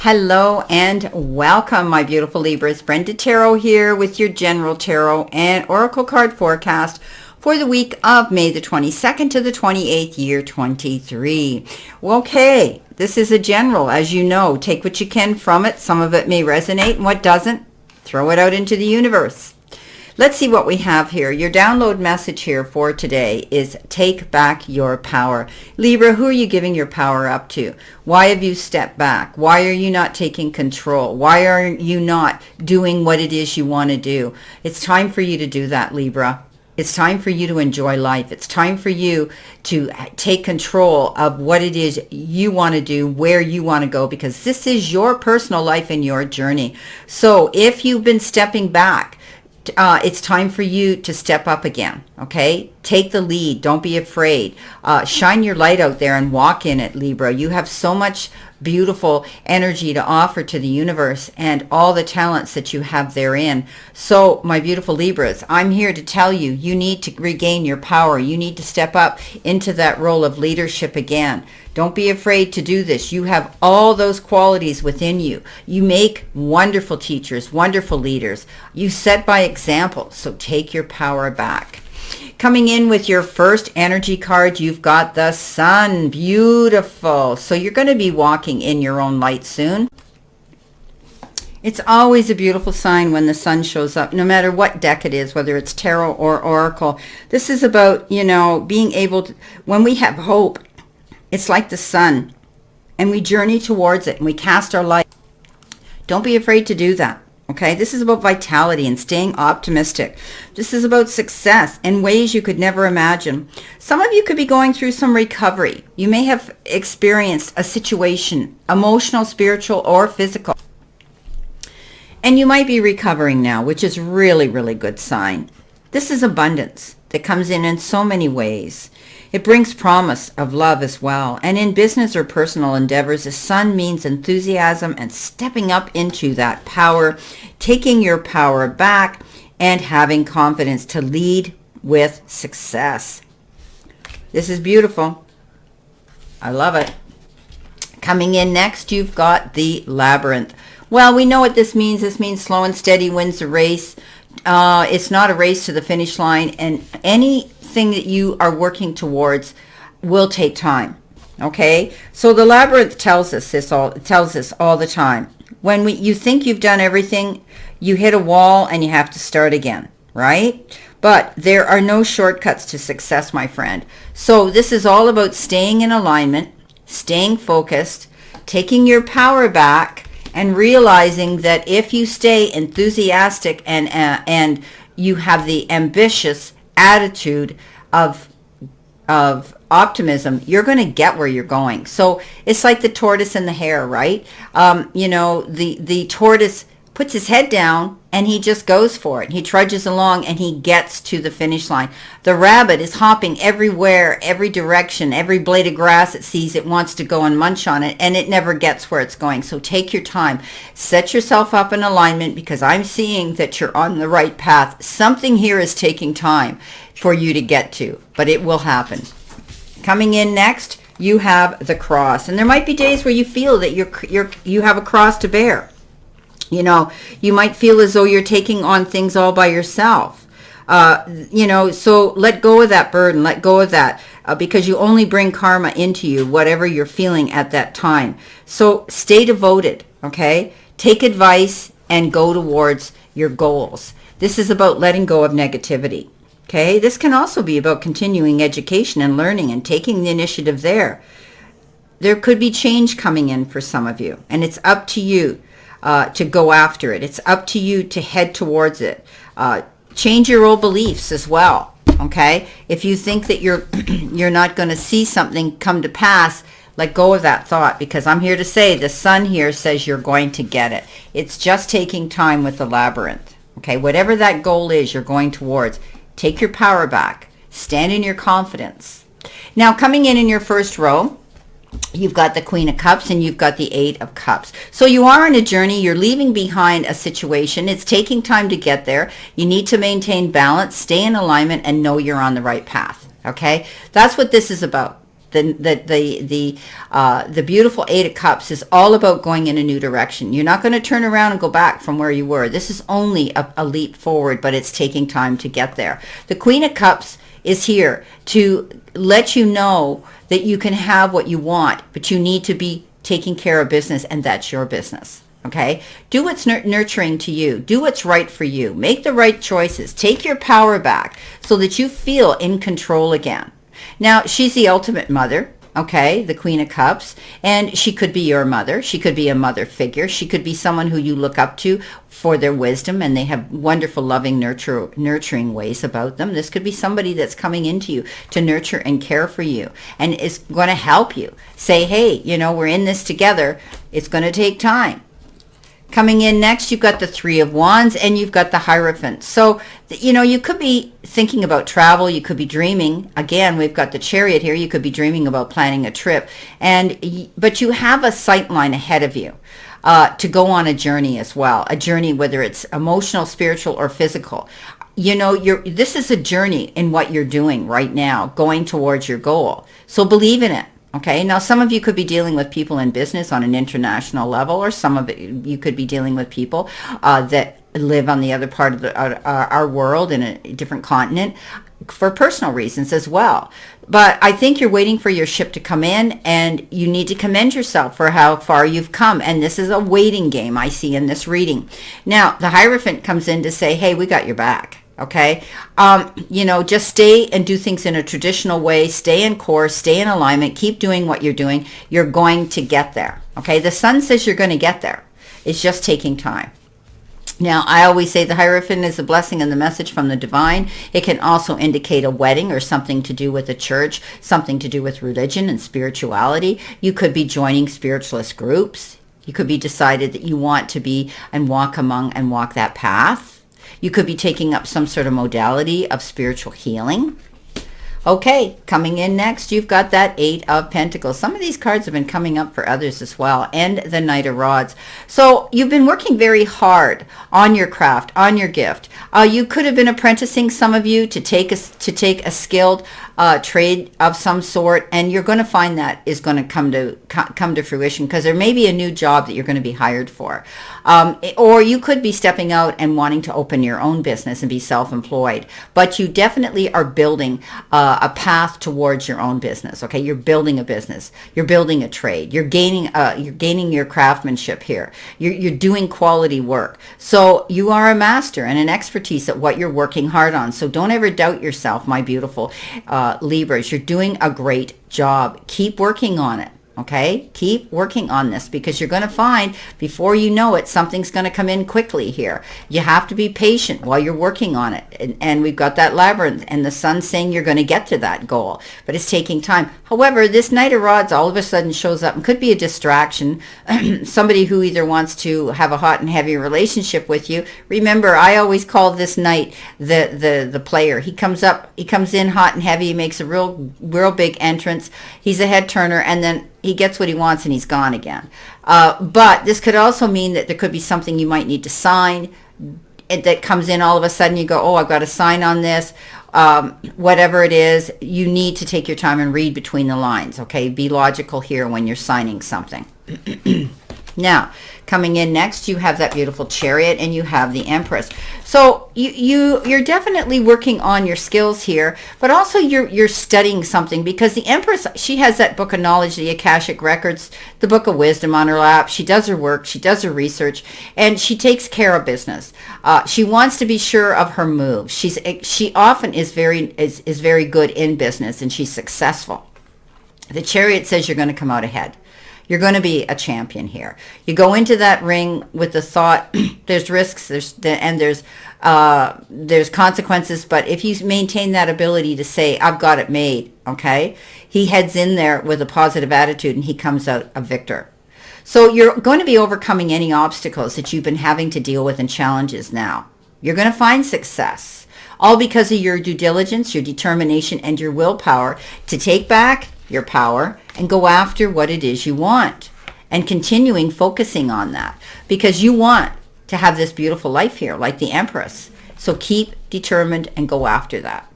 Hello and welcome, my beautiful Libras. Brenda Tarot here with your General Tarot and Oracle card forecast for the week of May the 22nd to the 28th, year 23. Okay, this is a general, as you know. Take what you can from it. Some of it may resonate, and what doesn't, throw it out into the universe. Let's see what we have here. Your download message here for today is take back your power. Libra, who are you giving your power up to? Why have you stepped back? Why are you not taking control? Why are you not doing what it is you want to do? It's time for you to do that, Libra. It's time for you to enjoy life. It's time for you to take control of what it is you want to do, where you want to go, because this is your personal life and your journey. So if you've been stepping back, it's time for you to step up again, okay? Take the lead. Don't be afraid. Shine your light out there and walk in it, Libra. You have so much beautiful energy to offer to the universe and all the talents that you have therein. So, my beautiful Libras, I'm here to tell you, you need to regain your power. You need to step up into that role of leadership again. Don't be afraid to do this. You have all those qualities within you. You make wonderful teachers, wonderful leaders. You set by example, so take your power back. Coming in with your first energy card, you've got the Sun. Beautiful. So you're going to be walking in your own light soon. It's always a beautiful sign when the sun shows up, no matter what deck it is, whether it's tarot or oracle. This is about, being able to, when we have hope, it's like the sun, and we journey towards it, and we cast our light. Don't be afraid to do that, okay? This is about vitality and staying optimistic. This is about success in ways you could never imagine. Some of you could be going through some recovery. You may have experienced a situation, emotional, spiritual, or physical. And you might be recovering now, which is really, really good sign. This is abundance that comes in so many ways. It brings promise of love as well. And in business or personal endeavors, the sun means enthusiasm and stepping up into that power, taking your power back, and having confidence to lead with success. This is beautiful. I love it. Coming in next, you've got the Labyrinth. Well, we know what this means. This means slow and steady wins the race. It's not a race to the finish line, and anything that you are working towards will take time. Okay, so the Labyrinth tells us all the time. When you think you've done everything, you hit a wall and you have to start again, right? But there are no shortcuts to success, my friend. So this is all about staying in alignment, staying focused, taking your power back, and realizing that if you stay enthusiastic and you have the ambitious attitude of optimism, you're going to get where you're going. So it's like the tortoise and the hare, right? The tortoise puts his head down and he just goes for it. He trudges along and he gets to the finish line. The rabbit is hopping everywhere, every direction, every blade of grass it sees, it wants to go and munch on it, and it never gets where it's going. So take your time. Set yourself up in alignment, because I'm seeing that you're on the right path. Something here is taking time for you to get to, but it will happen. Coming in next, you have the Cross. And there might be days where you feel that you have a cross to bear. You might feel as though you're taking on things all by yourself. So let go of that burden, let go of that, because you only bring karma into you, whatever you're feeling at that time. So stay devoted, okay? Take advice and go towards your goals. This is about letting go of negativity, okay? This can also be about continuing education and learning and taking the initiative there. There could be change coming in for some of you, and it's up to you to go after it. It's up to you to head towards it. Change your old beliefs as well, okay? If you think that you're not going to see something come to pass, let go of that thought, because I'm here to say the sun here says you're going to get it. It's just taking time with the Labyrinth, okay? Whatever that goal is you're going towards, take your power back. Stand in your confidence. Now, coming in your first row, you've got the Queen of Cups and you've got the Eight of Cups. So you are on a journey. You're leaving behind a situation. It's taking time to get there. You need to maintain balance, stay in alignment, and know you're on the right path. Okay? That's what this is about. The beautiful Eight of Cups is all about going in a new direction. You're not going to turn around and go back from where you were. This is only a leap forward, but it's taking time to get there. The Queen of Cups is here to let you know that you can have what you want, but you need to be taking care of business, and that's your business. Okay? Do what's nurturing to you. Do what's right for you. Make the right choices. Take your power back so that you feel in control again. Now, she's the ultimate mother, okay, the Queen of Cups, and she could be your mother. She could be a mother figure. She could be someone who you look up to for their wisdom, and they have wonderful, loving, nurturing ways about them. This could be somebody that's coming into you to nurture and care for you and is going to help you. Say, hey, you know, we're in this together. It's going to take time. Coming in next, you've got the Three of Wands and you've got the Hierophant. So, you know, you could be thinking about travel. You could be dreaming. Again, we've got the Chariot here. You could be dreaming about planning a trip. But you have a sight line ahead of you to go on a journey as well. A journey, whether it's emotional, spiritual, or physical. You know, this is a journey in what you're doing right now, going towards your goal. So believe in it. Okay, now some of you could be dealing with people in business on an international level, or some of it you could be dealing with people that live on the other part of our world in a different continent for personal reasons as well. But I think you're waiting for your ship to come in, and you need to commend yourself for how far you've come. And this is a waiting game I see in this reading. Now, the Hierophant comes in to say, hey, we got your back. Okay, you know, just stay and do things in a traditional way. Stay in course, stay in alignment, keep doing what you're doing. You're going to get there. Okay, the sun says you're going to get there. It's just taking time. Now, I always say the Hierophant is a blessing and the message from the divine. It can also indicate a wedding or something to do with a church, something to do with religion and spirituality. You could be joining spiritualist groups. You could be decided that you want to be and walk among and walk that path. You could be taking up some sort of modality of spiritual healing. Okay, coming in next, you've got that Eight of Pentacles. Some of these cards have been coming up for others as well, and the Knight of Rods. So you've been working very hard on your craft, on your gift. You could have been apprenticing, some of you, to take a skilled trade of some sort, and you're going to find that is going to come to fruition, because there may be a new job that you're going to be hired for. Or you could be stepping out and wanting to open your own business and be self-employed. But you definitely are building a path towards your own business. Okay, you're building a business. You're building a trade. You're gaining your craftsmanship here. You're doing quality work. So you are a master and an expertise at what you're working hard on. So don't ever doubt yourself, my beautiful Libras. You're doing a great job. Keep working on it. Okay, keep working on this, because you're going to find before you know it, something's going to come in quickly here. You have to be patient while you're working on it. And we've got that labyrinth and the sun saying you're going to get to that goal, but it's taking time. However, this Knight of Rods all of a sudden shows up and could be a distraction. Somebody who either wants to have a hot and heavy relationship with you. Remember, I always call this Knight the player. He comes in hot and heavy, he makes a real big entrance. He's a head turner, and then he gets what he wants and he's gone again. But this could also mean that there could be something you might need to sign that comes in all of a sudden. You go, oh, I've got to sign on this. Whatever it is, you need to take your time and read between the lines. Okay, be logical here when you're signing something. Now, coming in next, you have that beautiful Chariot and you have the Empress. So you're definitely working on your skills here, but also you're studying something, because the Empress, she has that book of knowledge, the Akashic Records, the book of wisdom on her lap. She does her work, she does her research, and she takes care of business. She wants to be sure of her moves. She often is very good in business, and she's successful. The Chariot says you're going to come out ahead. You're going to be a champion here. You go into that ring with the thought, there's risks, there's consequences, but if you maintain that ability to say, I've got it made, okay, he heads in there with a positive attitude and he comes out a victor. So you're going to be overcoming any obstacles that you've been having to deal with and challenges now. You're going to find success, all because of your due diligence, your determination, and your willpower to take back your power and go after what it is you want, and continuing focusing on that, because you want to have this beautiful life here like the Empress. So keep determined and go after that.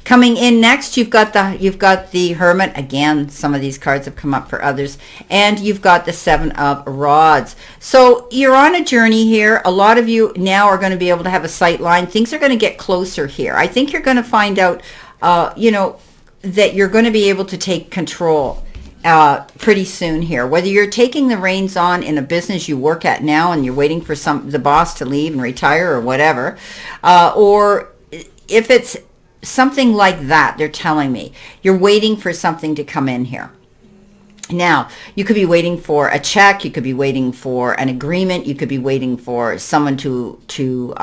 Coming in next, you've got the Hermit. Again, some of these cards have come up for others. And you've got the Seven of Rods. So you're on a journey here. A lot of you now are going to be able to have a sight line. Things are going to get closer here. I think you're going to find out, that you're going to be able to take control pretty soon here. Whether you're taking the reins on in a business you work at now and you're waiting for the boss to leave and retire or whatever, or if it's something like that, they're telling me you're waiting for something to come in here. Now, you could be waiting for a check, you could be waiting for an agreement, you could be waiting for someone to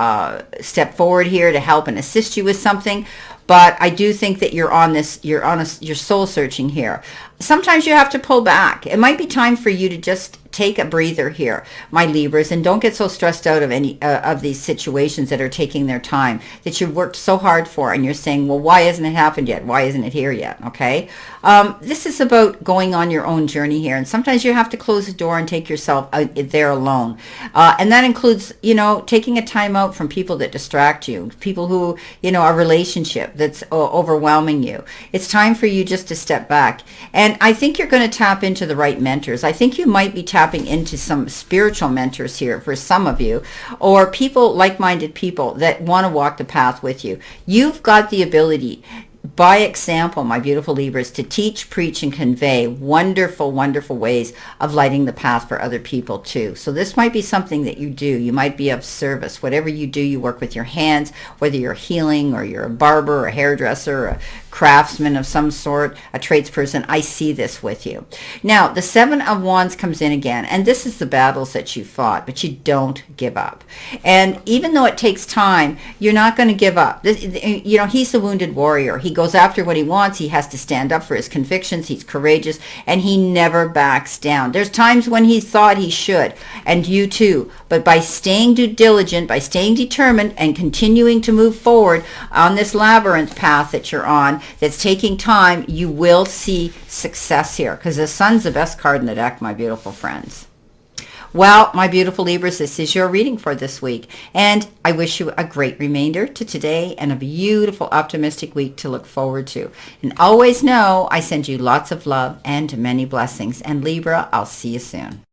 step forward here to help and assist you with something. But I do think that you're soul searching here. Sometimes you have to pull back. It might be time for you to just take a breather here, my Libras, and don't get so stressed out of any of these situations that are taking their time, that you've worked so hard for, and you're saying, well, why hasn't it happened yet? Why isn't it here yet? Okay. This is about going on your own journey here, and sometimes you have to close the door and take yourself out there alone. And that includes, taking a time out from people that distract you, people who, a relationship that's overwhelming you. It's time for you just to step back. And I think you're going to tap into the right mentors. I think you might be tapping into some spiritual mentors here for some of you, or people, like-minded people that want to walk the path with you. You've got the ability, by example, my beautiful Libras, to teach, preach, and convey wonderful, wonderful ways of lighting the path for other people too. So this might be something that you do. You might be of service. Whatever you do, you work with your hands, whether you're healing or you're a barber or a hairdresser or a craftsman of some sort, a tradesperson. I see this with you. Now, the Seven of Wands comes in again, and this is the battles that you fought, but you don't give up. And even though it takes time, you're not going to give up. He's the wounded warrior. He goes after what he wants. He has to stand up for his convictions. He's courageous, and he never backs down. There's times when he thought he should, and you too. But by staying diligent, by staying determined, and continuing to move forward on this labyrinth path that you're on, that's taking time, you will see success here, because the Sun's the best card in the deck, my beautiful friends. Well, my beautiful Libras, this is your reading for this week, and I wish you a great remainder to today and a beautiful, optimistic week to look forward to. And always know I send you lots of love and many blessings. And Libra, I'll see you soon.